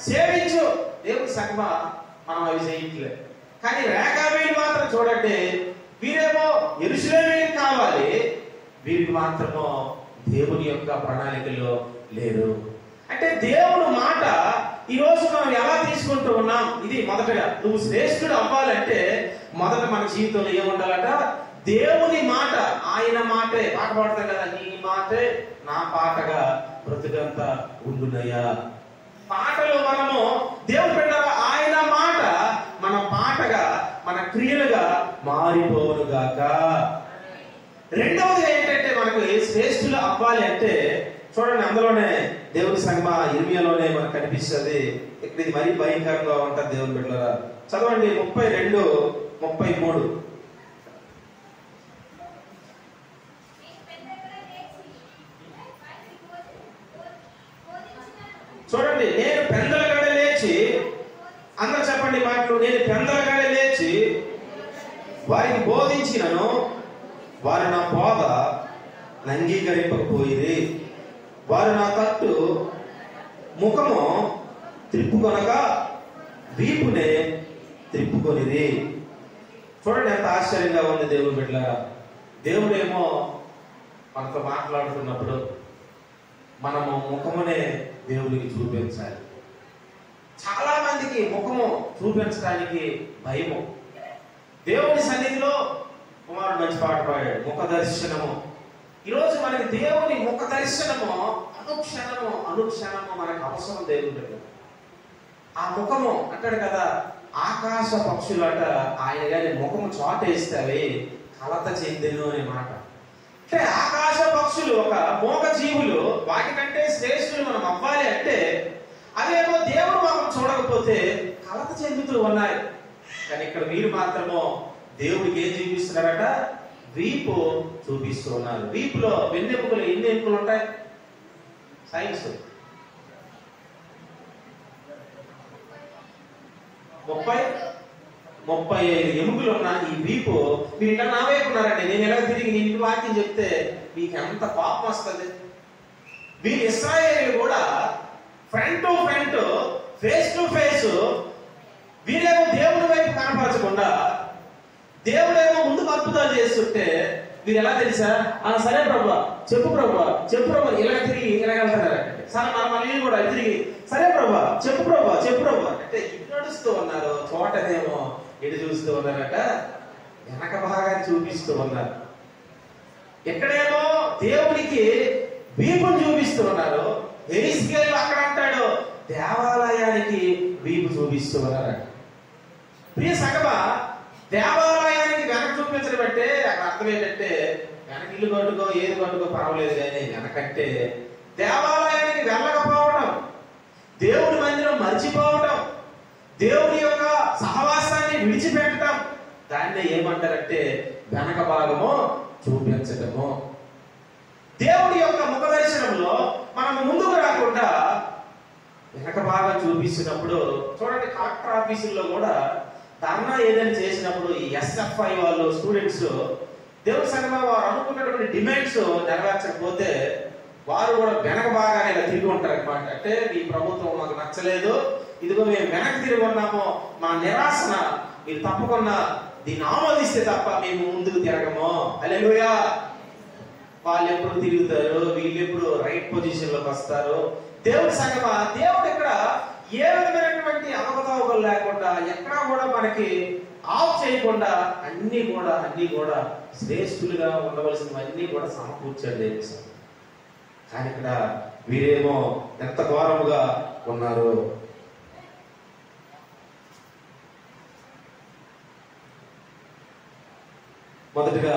సేవించు. దేవుడి సంగమ మనం అవి చేయట్లేదు. కానీ రేఖాబీలు మాత్రం చూడండి, వీరేమో యెరూషలేముకి కావాలి, వీరికి మాత్రమో దేవుని యొక్క ప్రణాళికలో లేరు. అంటే దేవుడు మాట ఈ రోజు మనం ఎలా తీసుకుంటూ ఉన్నాం? ఇది మొదటగా నువ్వు శ్రేష్ఠుడు అవ్వాలంటే మొదట మన జీవితంలో ఏముండాలట? దేవుని మాట, ఆయన మాటే. పాట పాడతాం కదా, నీ మాటే నా పాటగా బ్రతుకంతా ఉండునయ్యా. పాటలు మనము దేవుడు పెట్టాల, ఆయన మాట మన పాటగా, మన క్రియలుగా మారిపోవునుగాక. రెండవది ఏంటంటే, మనకు శ్రేష్ఠులు అవ్వాలి అంటే చూడండి, అందులోనే దేవుని సంగమ ఇర్మియాలోనే మనకు కనిపిస్తుంది. ఇక్కడ ఇది మరీ భయంకరంగా ఉంటుంది దేవుని బిడ్డలారా. చదవండి 32, 33. చూడండి, నేను పెందలగడ లేచి, అందరూ చెప్పండి మాటలు, నేను పెందలగడ లేచి వారికి బోధించినను, వారు నా బోధ అంగీకరింపకపోయిరి. వారు నా తట్టు ముఖము త్రిప్పుకొనగా వీపునే త్రిప్పుకొనిది. చూడండి ఎంత ఆశ్చర్యంగా ఉంది దేవుని బిడ్డలారా. దేవుడేమో మనతో మాట్లాడుతున్నప్పుడు మనము ముఖమునే దేవుడికి చూపించాలి. చాలా మందికి ముఖము చూపించడానికి భయము. దేవుని సన్నిధిలో కుమారుడు మంచి పాట పాడాడు, ముఖ దర్శనము. ఈరోజు మనకి దేవుని ముఖ దర్శనము అనుక్షణము మనకు అవసరం. దేవుడు ఆ ముఖము అంటాడు కదా, ఆకాశ పక్షులట ఆయన గారి ముఖము చాటేస్తావి కలత చెందెను అనే మాట. అంటే ఆకాశ పక్షులు ఒక మోగ జీవులు, వాటికంటే శ్రేష్ఠులు మనం అవ్వాలి అంటే అదేమో దేవుడు ముఖం చూడకపోతే కలత చెందుతూ ఉన్నాయి. కానీ ఇక్కడ మీరు మాత్రమో దేవుడికి ఏం చూపిస్తున్నారట? వీపు చూపిస్తూ ఉన్నారు. వీపులో వెన్నెముకలు ఎన్ని ఎముకలు ఉంటాయి? సైన్స్ 35 ఎముకలు ఉన్న ఈ వీపు మీరు ఇలా నా వైపు ఉన్నారండి. నేను ఎలా తిరిగి నీ ఇంటి వాక్యం చెప్తే మీకు ఎంత పాపం వస్తుంది. వీరు ఇశ్రాయేలు కూడా front to front, face to face, వీరేమో దేవుడి వైపు కనపరచకుండా దేవుడేమో ముందుకు అద్భుతాలు చేస్తుంటే వీరు ఎలా తెలుసా? సరే ప్రభు, చెప్పు ప్రభు, చెప్పు ప్రభు, ఇలా తిరిగి ఇలా వెళ్తున్నారంటే సరే మళ్ళీ కూడా తిరిగి సరే ప్రభు, చెప్పు ప్రభు, చెప్పు ప్రభు అంటే ఇటు నడుస్తూ ఉన్నారు. చోటనేమో ఎటు చూస్తూ ఉన్నారట, వెనక భాగాన్ని చూపిస్తూ ఉన్నారు. ఎక్కడేమో దేవుడికి వీపును చూపిస్తూ ఉన్నారు. ఎరిస్కేలు అక్కడ అంటాడు, దేవాలయానికి వీపు చూపిస్తూ ఉన్నారట. ప్రియ సంగమా, దేవాలయానికి వెనక చూపించడం అంటే అక్కడ అర్థం ఏంటంటే, వెనక ఇల్లు కట్టుకో ఏది కట్టుకో పర్వాలేదు, కానీ వెనకంటే దేవాలయానికి వెళ్ళకపోవడం, దేవుడి మందిరం మర్చిపోవడం, దేవుడి యొక్క సహవాసాన్ని విడిచిపెట్టడం, దాన్ని ఏమంటారంటే వెనక భాగము చూపించటము. దేవుడి యొక్క ముఖ దర్శనంలో మనం ముందుకు రాకుండా వెనక భాగం చూపిస్తున్నప్పుడు చూడండి, కలెక్టర్ ఆఫీసుల్లో కూడా ధర్నా ఏదైనా చేసినప్పుడు ఈ SFI వాళ్ళు స్టూడెంట్స్ దేవుడి సంఘంలో వారు అనుకున్నటువంటి డిమాండ్స్ నెరవేర్చకపోతే వారు కూడా వెనక బాగానే ఇలా తిరిగి ఉంటారు అనమాట. అంటే ఈ ప్రభుత్వం మాకు నచ్చలేదు, ఇదిగో మేము వెనక్కి తిరిగి ఉన్నాము, మా నిరాశన మీరు తప్పకుండా దీన్ని ఆమోదిస్తే తప్ప మేము ముందుకు తిరగము. హల్లెలూయా. వాళ్ళు ఎప్పుడు తిరుగుతారు, వీళ్ళు ఎప్పుడు రైట్ పొజిషన్ లోకి వస్తారు. దేవుడి సంగమా, దేవుడు ఇక్కడ ఏ విధమైనటువంటి అవకతవకలు లేకుండా, ఎక్కడా కూడా మనకి ఆఫ్ చేయకుండా అన్ని కూడా శ్రేష్ఠులుగా ఉండవలసినవన్నీ కూడా సమకూర్చాడు దేవుడి సంగమా. కానీ ఇక్కడ వీరేమో ఎంత ఘోరముగా ఉన్నారు. మొదటగా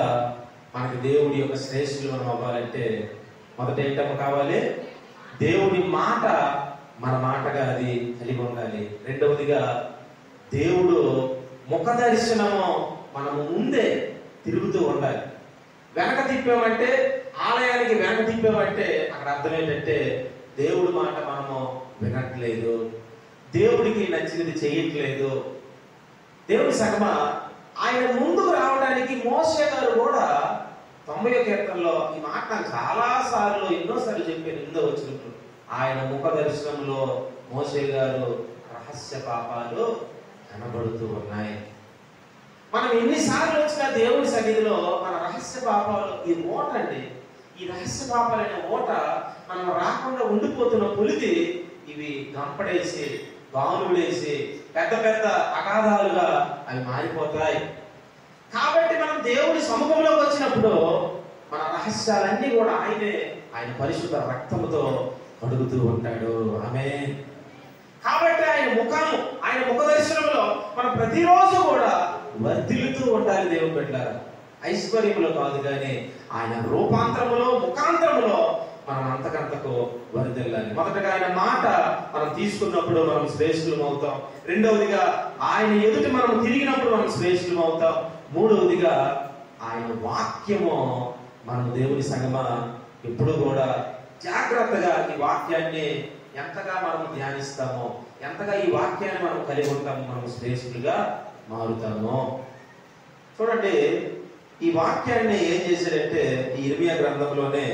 మనకి దేవుడి యొక్క శ్రేష్ఠులు మనం అవ్వాలంటే మొదట ఏంటో కావాలి? దేవుడి మాట మన మాటగా అది కలిగి ఉండాలి. రెండవదిగా దేవుడు ముఖ దర్శనము మనము ముందే తిరుగుతూ ఉండాలి. వెనక తిప్పామంటే, ఆలయానికి వెనక తిప్పామంటే అక్కడ అర్థం ఏంటంటే దేవుడి మాట మనము వినట్లేదు, దేవుడికి నచ్చినది చేయట్లేదు. దేవుడి సగమ ఆయన ముందుకు రావడానికి మోషే గారు కూడా 90వ కీర్తనలో ఈ మాట నాకు చాలా సార్లు ఎన్నోసార్లు చెప్పాను. 8వ వచనంలో ఆయన ముఖ దర్శనంలో మోషే గారు రహస్య పాపాలు కనబడుతూ ఉన్నాయి. మనం ఎన్నిసార్లు వచ్చినా దేవుడి సన్నిధిలో మన రహస్య పాపాలు, ఈ మూట అండి, ఈ రహస్య పాపాలైన మూట మనం రాకుండా ఉండిపోతున్న పులిది ఇవి గంపడేసి గానులేసి పెద్ద పెద్ద అగాధాలుగా అవి మారిపోతాయి. కాబట్టి మనం దేవుడి సముఖంలోకి వచ్చినప్పుడు మన రహస్యాలన్నీ కూడా ఆయన పరిశుద్ధ రక్తముతో కడుగుతూ ఉంటాడు. ఆమేన్. కాబట్టి ఆయన ముఖ దర్శనంలో మనం ప్రతిరోజు కూడా వర్ధిల్లుతూ ఉండాలి. దేవుని బిడ్డలారా, ఐశ్వర్యంలో కాదు కానీ ఆయన రూపాంతరములో, ముఖాంతరములో మనం అంతకంతకు వర్ధిల్లాలి. మొదటగా ఆయన మాట మనం తీసుకున్నప్పుడు మనం శ్రేష్ఠులం అవుతాం. రెండవదిగా ఆయన ఎదుటి మనం తిరిగినప్పుడు మనం శ్రేష్ఠులం అవుతాం. మూడవదిగా ఆయన వాక్యము మనం దేవుని సంగమా ఎప్పుడు కూడా జాగ్రత్తగా ఈ వాక్యాన్ని ఎంతగా మనం ధ్యానిస్తామో, ఎంతగా ఈ వాక్యాన్ని మనం కలిగి ఉంటామో మనం శ్రేష్ఠులుగా మారుతాము. చూడండి, ఈ వాక్యాన్ని ఏం చేశాడంటే ఈ ఇర్మియా గ్రంథంలోనే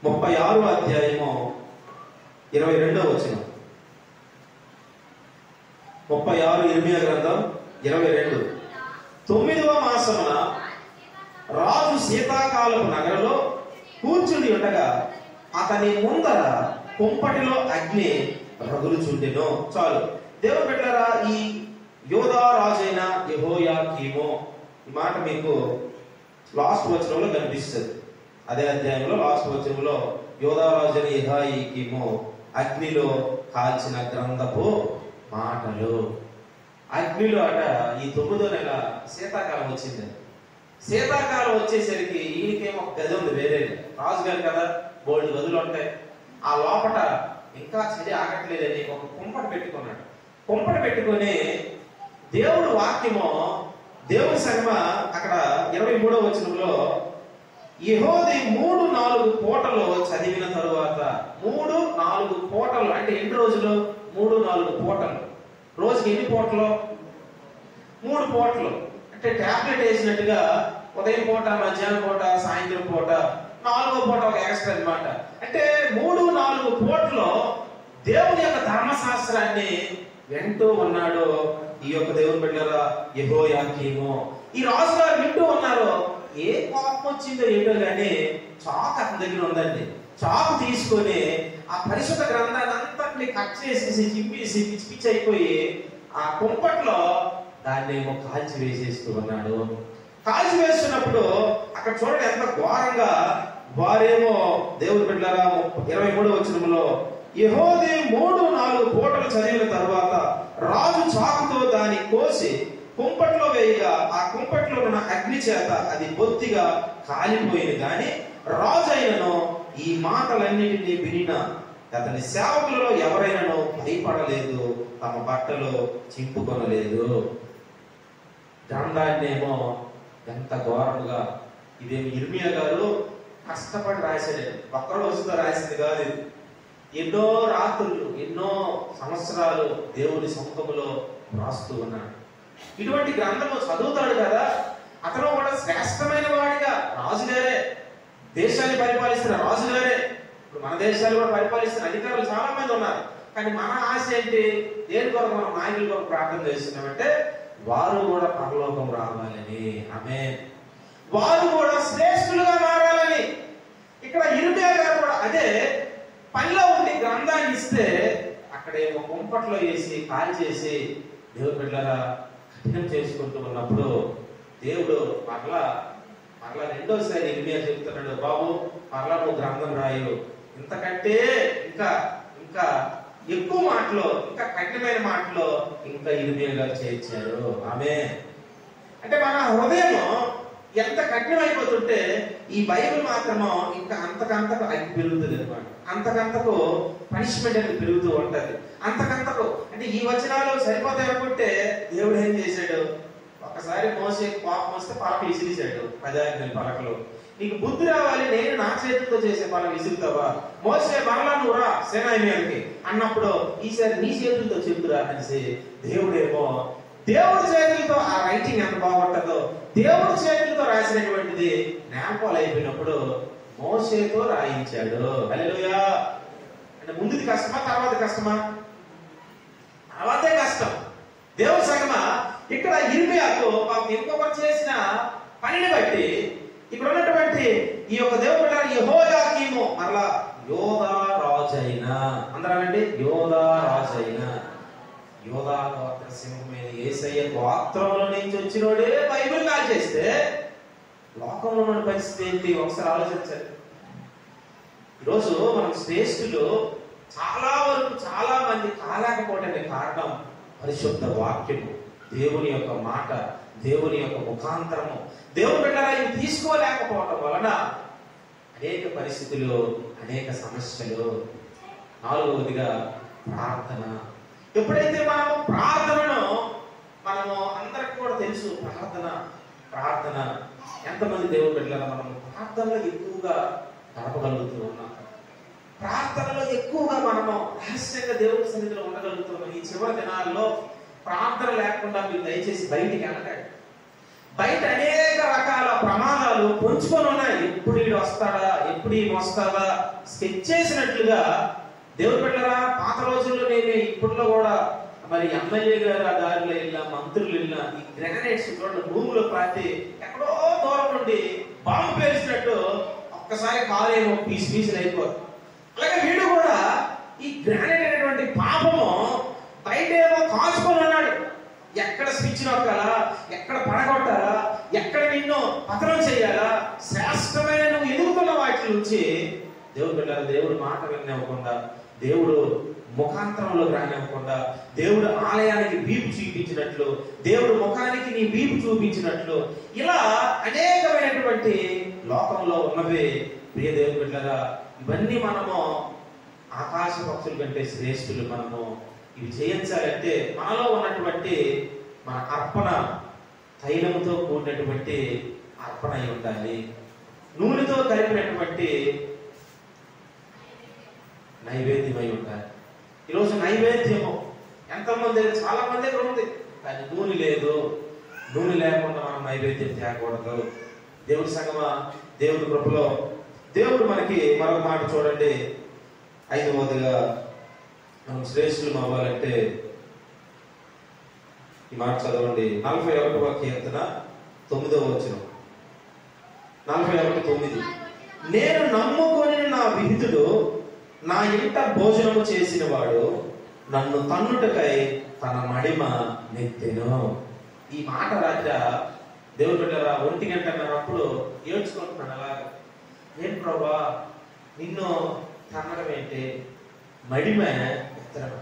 36వ అధ్యాయము 22వ వచనం. 36 ఇర్మియా గ్రంథం 22. 9వ మాసమున రాజు శీతాకాలపు నగరంలో కూర్చుని ఉండగా అతని ముందర కుంపటిలో అగ్ని రగులుచుండెను. చాలు. దేవుని బిడ్డలారా, ఈ యోధా రాజైన యెహోయాకీము, ఈ మాట మీకు లాస్ట్ వచనంలో కనిపిస్తుంది. అదే అధ్యాయంలో లాస్ట్ వచనంలో యోధా రాజైన యెహోయాకీము అగ్నిలో కాల్చిన గ్రంథపు మాటలు. అగ్నిలో అట ఈ 9వ నెల శీతాకాలం వచ్చింది. శీతాకాలం వచ్చేసరికి ఈయనకేమో ఒక గది ఉంది, వేరే రాజుగారు కదా, బోల్డ్ గదులు ఉంటాయి. ఆ లోపట ఇంకా చలి ఆగట్లేదని ఒక కుంపట పెట్టుకున్నాడు. కుంపట పెట్టుకొని దేవుడు వాక్యము, దేవుడి సంగమ అక్కడ 23వ వచనంలో యెహోవా 3-4 పూటలు చదివిన తరువాత, 3-4 పూటలు అంటే ఎన్ని రోజులు? 3-4 పూటలు. రోజుకి ఎన్ని పూటలు? 3 పూటలు. అంటే టాబ్లెట్ వేసినట్టుగా ఉదయం పూట, మధ్యాహ్నం పూట, సాయంత్రం పూట, 4వ పూట ఒక ఎక్స్ట్రా అన్నమాట. అంటే 3-4 పూటలో దేవుని యొక్క ధర్మశాస్త్రాన్ని వింటూ ఉన్నాడు ఈ యొక్క దేవుని బిడ్డలారా యెహోయాకీము. ఈ రాజుగారు వింటూ ఉన్నారు. ఏ కోపం వచ్చిందో ఏంటో కానీ చాకు అతని దగ్గర ఉందండి. చాకు తీసుకొని ఆ పరిశుద్ధ గ్రంథాన్ని అంతటిని కట్ చేసేసి చింపేసి పిచ్చి పిచ్చి అయిపోయి ఆ కుంపట్లో దాన్ని ఏమో కాల్చి వేసేస్తూ ఉన్నాడు. కాల్చి వేస్తున్నప్పుడు అక్కడ చూడండి ఎంత ఘోరంగా వారేమో దేవుని బిడ్డలారా 23వ వచనంలో యెహోవా 3-4 పూటలు చదివిన తరువాత రాజు చాకుతో దాన్ని కోసి కుంపట్లో వేయగా ఆ కుంపట్లో ఉన్న అగ్ని చేత అది బొత్తిగా కాలిపోయింది. కానీ రాజు అయినను ఈ మాటలన్నిటినీ వినిన అతని సేవకులలో ఎవరైనానో భయపడలేదు, తమ బట్టలు చింపుకొనలేదు. గ్రంథాన్నేమో ఎంత ఘోరముగా, ఇదేమి ఇర్మియా గారు కష్టపడి రాశాడు, ఒక్క రోజుతో రాసింది కాదు. ఎన్నో రాత్రులు, ఎన్నో సంవత్సరాలు దేవుని సముఖములో రాస్తూ ఉన్నాడు. ఇటువంటి గ్రంథము చదువుతాడు కదా, అతను కూడా శ్రేష్టమైన వాడిగా, రాజుగారే, దేశాన్ని పరిపాలిస్తున్న రాజుగారే. ఇప్పుడు మన దేశాలు కూడా పరిపాలిస్తున్న అధికారులు చాలా మంది ఉన్నారు. కానీ మన ఆశ ఏంటి? దేని కొరకు మనం నాయకుల కొరకు ప్రార్థన చేస్తున్నామంటే వారు కూడా పరలోకం రావాలని, ఆమేన్, వారు కూడా శ్రేష్ఠులుగా మారాలని. ఇక్కడ ఇర్మియా గారు కూడా అదే పనిలో ఉండి గ్రంథాన్ని ఇస్తే అక్కడేమో కుంపట్లో వేసి కాల్ చేసి దేవుడి బిడ్డలారా కఠినం చేసుకుంటూ ఉన్నప్పుడు దేవుడు మరలా రెండోసారి ఇర్మియా చెప్తున్నాడు, బాబు మరలా నువ్వు గ్రంథం రాయు, ఇంతకంటే ఇంకా ఇంకా ఎక్కువ మాటలు, ఇంకా కఠినమైన మాటలు ఇంకా ఇర్మియా గారు చేర్చారు. ఆమె అంటే మన హృదయం ఎంత కఠినమైపోతుంటే ఈ బైబిల్ మాత్రమో ఇంకా అంతకంతకు అగ్గి పెరుగుతుంది అనమాట. అంతకంతకు పనిష్మెంట్ అనేది పెరుగుతూ ఉంటది. అంతకంతకు అంటే ఈ వచనాలు సరిపోతాయి అనుకుంటే దేవుడు ఏం చేశాడు, ఒకసారి మోసే పాపం వస్తే పాప విసిరిశాడు 10 ఆజ్ఞల పలకలు. నీకు బుద్ధి రావాలి, నేను నా చేతులతో చేసే పని విసురుతావా? మోసే మరలా నువ్వు రా సేనాయి మీదకి అన్నప్పుడు ఈసారి నీ చేతులతో చెబుతురా అనేసి దేవుడేమో దేవుడి చేతులతో ఆ రైటింగ్ ఎంత బాగుంటుందో దేవుడి చేతులతో రాసినటువంటిది నేపాల్ అయిపోయినప్పుడు మోసేతో రాయించాడు. హల్లెలూయా. అంటే ముందుది కష్టమా తర్వాత కష్టమా? తర్వాతే కష్టం. దేవుడి సంగమా ఇక్కడ ఇర్మియాకు పాపం ఇంకొకరు చేసిన పనిని బట్టి ఇక్కడ ఉన్నటువంటి ఈ యొక్క దేవుడు యెహోయాకీము మరలా యోధా రాజైన అందరండి యోధా రాజైన యోధా గోత్ర సింహమైన యేసయ్య గోత్రంలో నుంచి వచ్చినోడే బైబిల్ కాల్చేస్తే లోకంలో ఉన్న పరిస్థితి ఏంటి ఒకసారి ఆలోచించాలి. ఈరోజు మనం శ్రేష్ఠులు చాలా వరకు చాలా మంది కాలేకపోవడానికి కారణం పరిశుద్ధ వాక్యము, దేవుని యొక్క మాట, దేవుని యొక్క ముఖాంతరము, దేవుని బిడ్డలా ఇవి తీసుకోలేకపోవడం వలన అనేక పరిస్థితులు, అనేక సమస్యలు. 4వదిగా ప్రార్థన. ఎప్పుడైతే మనము ప్రార్థనను మనము అందరికి కూడా తెలుసు, ప్రార్థన ఎంతమంది దేవుని బిడ్డల మనము ప్రార్థనలో ఎక్కువగా గడపగలుగుతూ ఉన్నాం, ప్రార్థనలో ఎక్కువగా మనము రహస్యంగా దేవుని సన్నిధిలో ఉండగలుగుతున్నాం. ఈ చివరి దినాల్లో ప్రార్థన లేకుండా మీరు దయచేసి బయటికి వెళ్ళకండి. బయట అనేక రకాల ప్రమాదాలు పొంచుకొని ఉన్నాయి. ఎప్పుడు వీడు వస్తాడా, ఎప్పుడు ఈ వస్తాడా స్కెచ్ చేసినట్లుగా దేవుడు బిడ్డరా పాత రోజుల్లో నేను ఇప్పుడులో కూడా మరి ఎమ్మెల్యే గారు ఆ దారిలో వెళ్ళినా, మంత్రులు వెళ్ళినా ఈ గ్రెనైట్స్ చూడండి భూమిలో ప్రాంతి ఎక్కడో దూరం నుండి బాంబు పేల్చినట్టు ఒక్కసారి కాలేమో పీసులు అయిపోతుంది. అలాగే వీడు కూడా ఈ గ్రానైట్ అనేటువంటి పాపము బయట ఏమో కాచుకొని ఉన్నాడు. ఎక్కడ స్విచ్ నొక్కాలా, ఎక్కడ పడగొట్టాలా, ఎక్కడ నిన్ను పతనం చేయాలా, శ్రేష్టమైన నువ్వు ఎదుగుతున్న వాటి నుంచి దేవుడు బిడ్డల దేవుడు మాట విననివ్వకుండా, దేవుడు ముఖాంతరంలో రానివ్వకుండా, దేవుడు ఆలయానికి వీపు చూపించినట్లు, దేవుడు ముఖానికి నీ వీపు చూపించినట్లు, ఇలా అనేకమైనటువంటి లోకంలో ఉన్నవి ప్రియ దేవుని బిడ్డలారా. ఇవన్నీ మనము ఆకాశ పక్షుల కంటే శ్రేష్ఠులు. మనము ఇవి చేయించాలంటే మనలో ఉన్నటువంటి మన అర్పణ తైలముతో కూడినటువంటి అర్పణ అయి ఉండాలి. నూనెతో కలిపినటువంటి నైవేద్యమై ఉండాలి. ఈరోజు నైవేద్యము ఎంతమంది చాలా మంది దగ్గర ఉంది, కానీ నూనె లేదు. నూనె లేకుండా మనం నైవేద్యం తేకూడదు. దేవుడి సంగమా, దేవుడి కృపలో దేవుడు మనకి మరొక మాట చూడండి. 5వదిగా మనం శ్రేష్ఠులు అవ్వాలంటే ఈ మాట చదవండి. 41వ కీర్తన 9వ వచనం. 41:9. నేను నమ్ముకొని నా విహితుడు నా ఇంట భోజనము చేసిన వాడు నన్ను తన్నుటకై తన మడిమ నెత్తెను. ఈ మాట రాజా దేవుడు బిడ్డలారా 1 గంట అన్నప్పుడు ఏడ్చుకుంటున్నాను. అలాగా ఏం ప్రభా నిన్ను తన్నడం ఏంటి, మడిమ ఎత్తడం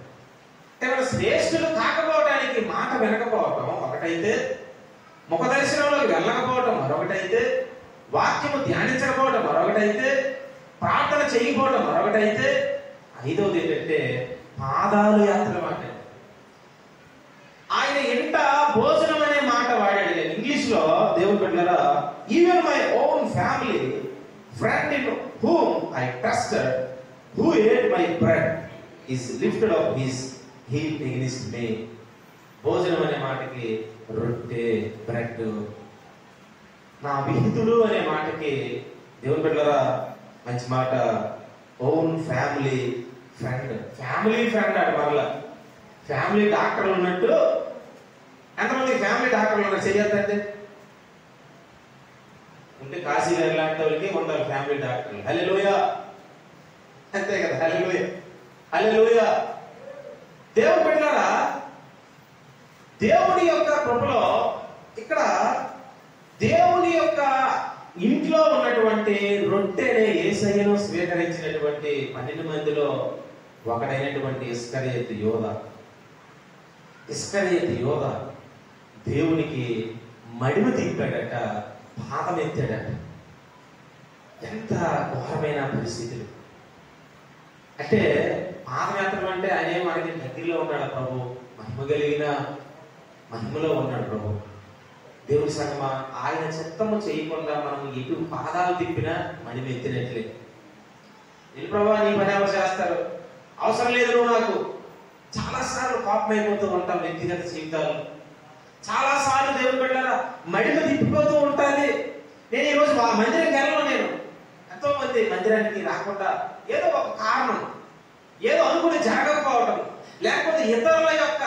అంటే మన శ్రేష్ఠులు కాకపోవడానికి మాట వినకపోవటం ఒకటైతే, ముఖ దర్శనంలోకి వెళ్ళకపోవటం మరొకటైతే, వాక్యము ధ్యానించకపోవటం మరొకటైతే, ప్రార్థన చేయకపోవటం మరొకటైతే, 5వది ఏంటంటే పాదాలు యాత్ర మాట. ఆయన ఇంట భోజనం అనే మాట వాడాడు. ఇంగ్లీష్ లో దేవుని బిడ్డలారా, even my own family friend in whom I trusted, who ate my bread, is lifted up his heel against me. భోజనం అనే మాటకి రొట్టె, బ్రెడ్. నా విహితుడు అనే మాటకి దేవుని బిడ్డలారా మంచి మాట own family friend. Family friend అట. మరలా ఫ్యామిలీ డాక్టర్లు ఉన్నట్టు ఎంతమంది ఫ్యామిలీ డాక్టర్లు ఉన్నారు చెయ్యొద్దండి. ఉంటే కాశీ గారి లాంటి వాళ్ళకి ఉండాలి ఫ్యామిలీ డాక్టర్లు. హల్లెలూయా, అంతే కదా. హల్లెలూయా, హల్లెలూయా. దేవుని బిడ్డలారా, దేవుని యొక్క కృపలో ఇక్కడ దేవుని యొక్క ఇంట్లో ఉన్నటువంటి రొట్టెనే యేసయ్యను స్వీకరించినటువంటి 12 మందిలో ఒకడైనటువంటి ఇస్కరియోతు యోధ దేవునికి మడిమ తిప్పాడట. పాదం ఎత్తాడట. ఎంత ఘోరమైన పరిస్థితులు అంటే, పాదం ఎత్తడం అంటే ఆయన మనకి దగ్గరలో ఉన్నాడు ప్రభు, మహిమలో ఉన్నాడు ప్రభు. దేవుడి సంగమా, ఆయన చిత్తము చేయకుండా మనం ఎటు పాదాలు తిప్పినా మహిమ ఎత్తినట్లే. నేను ప్రభు నీ పని ఎవరు చేస్తారు, అవసరం లేదు నువ్వు నాకు. చాలాసార్లు కోపం అయిపోతూ ఉంటాం వ్యక్తిగత జీవితాలు. చాలాసార్లు దేవుడు బిడ్డలారా మడిమ తిప్పిపోతూ ఉంటుంది. నేను ఈరోజు మందిరం వెళ్ళను. నేను ఎంతో మంది మందిరానికి రాకుండా ఏదో ఒక కారణం, ఏదో అనుకుని జరగకపోవడం, లేకపోతే ఇతరుల యొక్క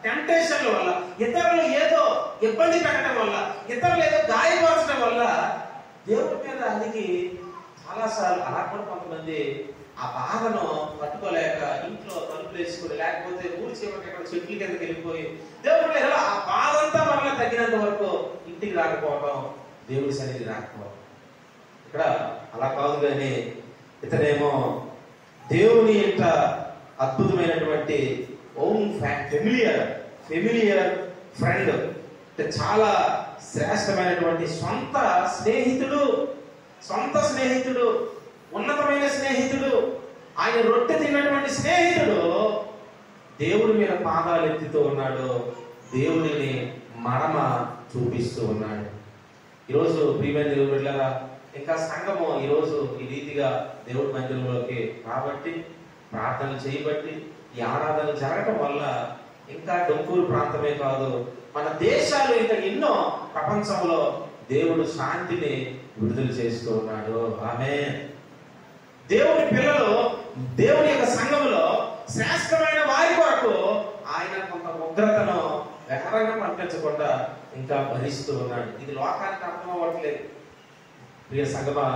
టెంప్టేషన్ల వల్ల, ఇతరులు ఏదో ఇబ్బంది పెట్టడం వల్ల, ఇతరులు ఏదో గాయపరచడం వల్ల దేవుడి మీద అదికి చాలాసార్లు అలా కూడా కొంతమంది ఆ బాధను పట్టుకోలేక ఇంట్లో తలుపులు వేసుకుని, లేకపోతే ఊరి చివరికి అక్కడ చెట్ల కిందకి వెళ్ళిపోయి దేవుడి మీద ఆ బాధ అంతా మరలా తగ్గినంత వరకు ఇంటికి రాకపోవడం, దేవుడి సన్నిధికి రాకపోవడం. ఇక్కడ అలా కాదు కానీ ఇతనేమో దేవుని యొక్క అద్భుతమైనటువంటి ఫెమిలియర్ ఫ్రెండ్, అంటే చాలా శ్రేష్టమైనటువంటి సొంత స్నేహితుడు, ఉన్నతమైన స్నేహితుడు, ఆయన రొట్టె తిన్నటువంటి స్నేహితుడు దేవుడి మీద పాదాలు ఎత్తుతూ ఉన్నాడు, దేవుడిని మడమ చూపిస్తూ ఉన్నాడు. ఈరోజు ప్రియమైన దేవుడి బిడ్డలారా, ఇంకా సంఘము ఈరోజు ఈ రీతిగా దేవుడి మందిరంలోకి కాబట్టి, ప్రార్థనలు చేయబట్టి, ఈ ఆరాధన జరగటం వల్ల ఇంకా డొంకూరు ప్రాంతమే కాదు, మన దేశాలు ఇంకా ఎన్నో ప్రపంచంలో దేవుడు శాంతిని విడుదల చేస్తూ ఉన్నాడు. ఆమేన్. దేవుని పిల్లలు దేవుని యొక్క సంఘములో శ్రేష్టమైన వారి కొరకు ఆయన కొంత ఉగ్రతను ఎకరంగా పంపించకుండా ఇంకా భరిస్తూ ఉన్నాడు. ఇది లోకానికి అర్థం అవ్వట్లేదు. ప్రియ సంగమా,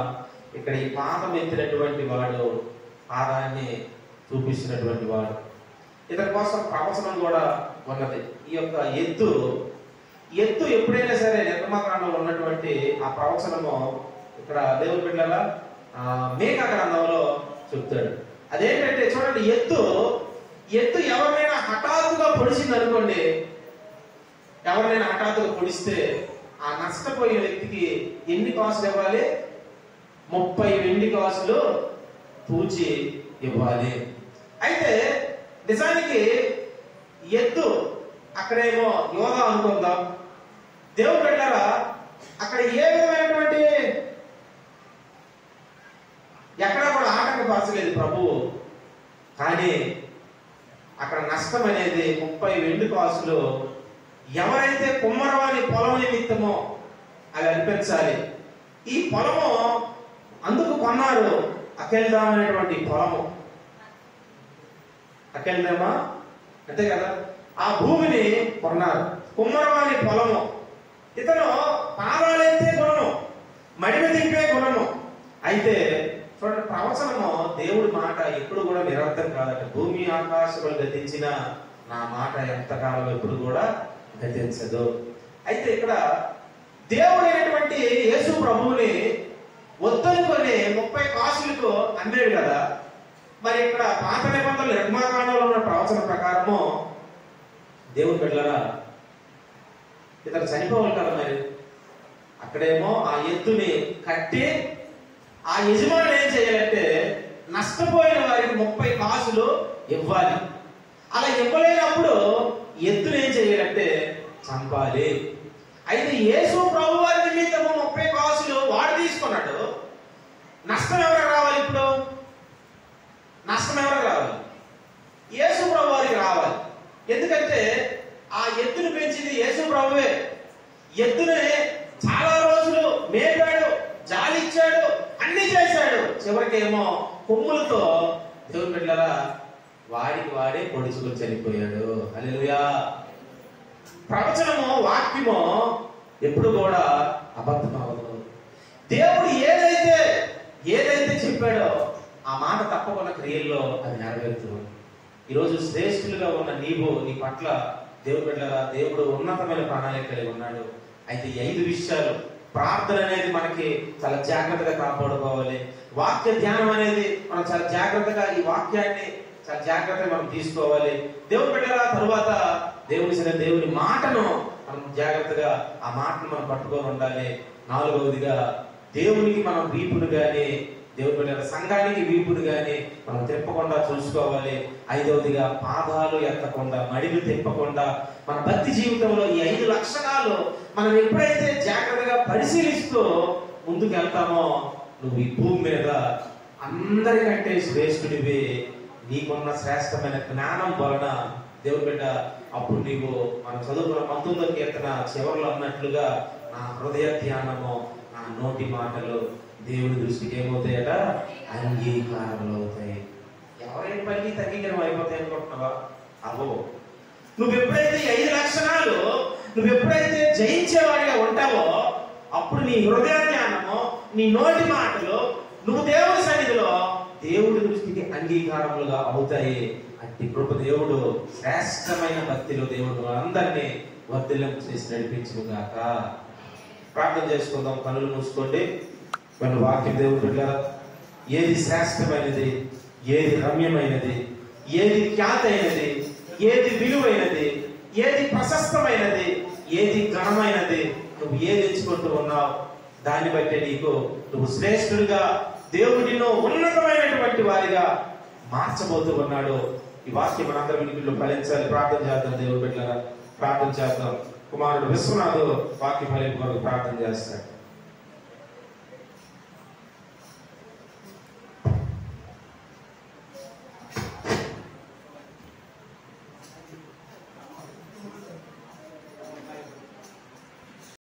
ఇక్కడ ఈ పాదం ఎత్తినటువంటి వాడు, పాదాన్ని చూపిస్తున్నటువంటి వాడు, ఇతని కోసం ప్రవచనం కూడా ఉన్నది. ఈ యొక్క ఎత్తు ఎప్పుడైనా సరే నిర్గమకాండంలో ఉన్నటువంటి ఆ ప్రవచనము ఇక్కడ దేవుని బిడ్డలారా మేకా గ్రంథంలో చెప్తాడు. అదేంటంటే చూడండి, ఎత్తు ఎవరినైనా హఠాత్తుగా పొడిచింది అనుకోండి, ఎవరినైనా హఠాత్తుగా పొడిస్తే ఆ నష్టపోయిన వ్యక్తికి ఎన్ని కాసులు ఇవ్వాలి? 30 వెండి కాసులు తూచి ఇవ్వాలి. అయితే నిజానికి ఎత్తు అక్కడేమో యోధా అనుకుందాం. దేవుడు బిడ్డలారా అక్కడ ఏ విధమైనటువంటి ఎక్కడా కూడా ఆటంకపరచలేదు ప్రభువు. కానీ అక్కడ నష్టం అనేది 30 వెండి కాసులు ఎవరైతే కుమ్మరవాని పొలం నిమిత్తమో అవి అనిపించాలి. ఈ పొలము అందుకు కొన్నారు, అకెల్దాం అనేటువంటి పొలము. అకెల్దామా అంతే కదా, ఆ భూమిని కొన్నారు, కుమ్మరవాని పొలము. ఇతను పాదాలెత్తే గుణము, మడిమ తిప్పే గుణము. అయితే చూడండి, ప్రవచనము దేవుడి మాట ఎప్పుడు కూడా నిరర్థం కాదట. భూమి ఆకాశములు గతించిన నా మాట ఎంతకాలం ఎప్పుడు కూడా గతించదు. అయితే ఇక్కడ దేవుడైనటువంటి యేసు ప్రభువుని వద్దనుకొని 30 కాసులకు అమ్మాడు కదా. మరి ఇక్కడ పాత నిబంధనలు నిర్మాకాండంలో ఉన్న ప్రవచన ప్రకారము దేవుని బిడ్డలారా ఇతను చనిపోవాలి కదా. మరి అక్కడేమో ఆ ఎత్తుని కట్టి ఆ యజమాని ఏం చేయాలంటే నష్టపోయిన వారికి 30 కాసులు ఇవ్వాలి. అలా ఇవ్వలేనప్పుడు ఎత్తుని ఏం చేయాలంటే చంపాలి. అయితే యేసు ప్రభు వారి నిమిత్తము 30 కాసులు వాడు తీసుకున్నాడు. నష్టం ఎవరికి రావాలి? ఇప్పుడు నష్టం ఎవరికి రావాలి? యేసు ప్రభు వారికి రావాలి. ఎందుకంటే ఆ ఎత్తును పెంచింది యేసు ప్రభువే. ఎత్తుని చాలా రోజులు మేపాడు, జాలిచ్చాడు, అన్ని చేశాడు. చివరికేమో కొమ్ములతో దేవుని బిడ్డలారా వాడికి వాడే పొడుచుకొని చనిపోయాడు. హల్లెలూయా. ప్రవచనము, వాక్యము ఎప్పుడు కూడా అబద్ధం అవ్వదు. దేవుడు ఏదైతే చెప్పాడో ఆ మాట తప్పకుండా క్రియల్లో అది నెరవేరుతుంది. ఈరోజు శ్రేష్ఠులుగా ఉన్న నీ పట్ల దేవుడు బిడ్డలారా దేవుడు ఉన్నతమైన ప్రణాళిక కలిగి ఉన్నాడు. అయితే ఈ 5 విషయాలు, ప్రార్థన అనేది మనకి చాలా జాగ్రత్తగా కాపాడుకోవాలి. వాక్య ధ్యానం అనేది మనం చాలా జాగ్రత్తగా ఈ వాక్యాన్ని చాలా జాగ్రత్తగా మనం తీసుకోవాలి. దేవుని బిడ్డలారా తరువాత దేవుని మాటను మనం జాగ్రత్తగా ఆ మాటను మనం పట్టుకొని ఉండాలి. నాలుగవదిగా దేవునికి మనం వీపుడుగానే, దేవుడి సంఘానికి వీపుడుగానే మనం తిప్పకుండా చూసుకోవాలి. ఐదవదిగా పాదాలు ఎత్తకుండా, మడిలు తిప్పకుండా మన భక్తి జీవితంలో ఈ 5 లక్షణాలు మనం ఎప్పుడైతే జాగ్రత్తగా పరిశీలిస్తూ ముందుకు వెళ్తామో, నువ్వు ఈ భూమి మీద అందరికంటే శ్రేష్ఠుడివి. నీకున్న శ్రేష్టమైన జ్ఞానం వలన దేవుడి బిడ్డ, అప్పుడు నీవు మనం చదువుకున్న 19వ కీర్తన చివరిలో అన్నట్లుగా, నా హృదయ ధ్యానము, నా నోటి మాటలు దేవుడి దృష్టికి ఏమవుతాయట? అంగీకారంలో అవుతాయి. ఎవరైనా పనికి అంగీకారం అయిపోతాయి అనుకుంటున్నావా? అవో. నువ్వు ఎప్పుడైతే 5 లక్షణాలు నువ్వు ఎప్పుడైతే జయించేవాడిగా ఉంటావో, అప్పుడు నీ హృదయ జ్ఞానము, నీ నోటి మాటలు నువ్వు దేవుడి సన్నిధిలో దేవుడి దృష్టికి అంగీకారములుగా అవుతాయి. అట్టి కృప దేవుడు శ్రేష్టమైన భక్తిలో దేవుడు అందరినీ వర్ధిల్లం చేసి నడిపించుగాక. ప్రార్థన చేసుకుందాం. కనులు మూసుకోండి. మన వాక్యం దేవుడు బిడ్డలారా, ఏది శ్రేష్టమైనది, ఏది రమ్యమైనది, ఏది ఖ్యాతైనది, ఏది విలువైనది, ఏది ప్రశస్తమైనది, ఏది ఘనమైనది, నువ్వు ఏది ఎంచుకుంటూ ఉన్నావు, దాన్ని బట్టి నీకు నువ్వు శ్రేష్ఠుడిగా, దేవుడిలో ఉన్నతమైనటువంటి వారిగా మార్చబోతూ ఉన్నాడు. ఈ వాక్యం మనందరి వినికిడిలో ఫలించాలి. ప్రార్థన చేద్దాం. దేవుడు బిడ్డలారా ప్రార్థన చేద్దాం. కుమారుడు విశ్వనాథుడు వాక్య ఫలింపు కొరకు ప్రార్థన చేస్తాడు.